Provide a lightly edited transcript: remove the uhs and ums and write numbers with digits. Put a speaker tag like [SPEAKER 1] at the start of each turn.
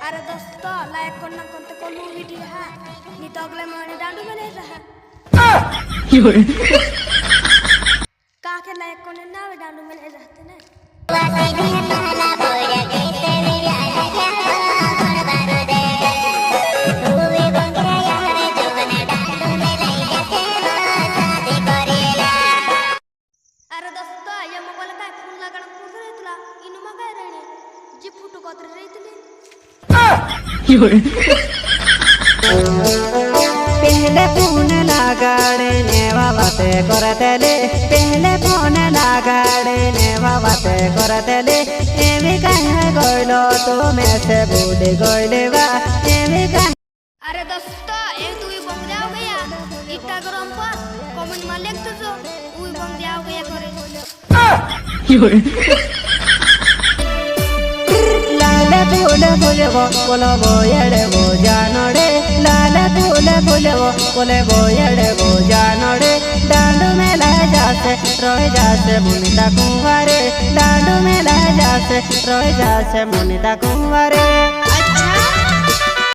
[SPEAKER 1] अरे दोस्त लाइक करना करते कोनो वीडियो है नहीं तो अगले महीने डांडू में नहीं रहा काके लाइक करने ना वे डांडू में नहीं रहते ना अरे दोस्त ये मोबाइल का फोन लगाना पूछ रहे तुला इनु मगा रहने जी फोटो कतर रही तुले
[SPEAKER 2] पहले फोन लगाड़े नेवा बाते करतेले पहले फोन लगाड़े नेवा बाते करतेले एमे कहे गइलो तुमे से भूल गइले बा एमे कहे
[SPEAKER 1] अरे दोस्त एक तू ही बंग जाओ गया इंस्टाग्राम पर कमेंट में लिख तो जो उई बंग जाओ गया करे
[SPEAKER 2] लाल फूल फूलबो बोलबो एड़बो जानोड़े लाल फूल फूलबो बोलबो एड़बो जानोड़े डांडू में ला जासे रोए जासे मुनिता कुंवारे डांडू में ला जासे रोए जासे मुनिता कुंवारे।
[SPEAKER 1] अच्छा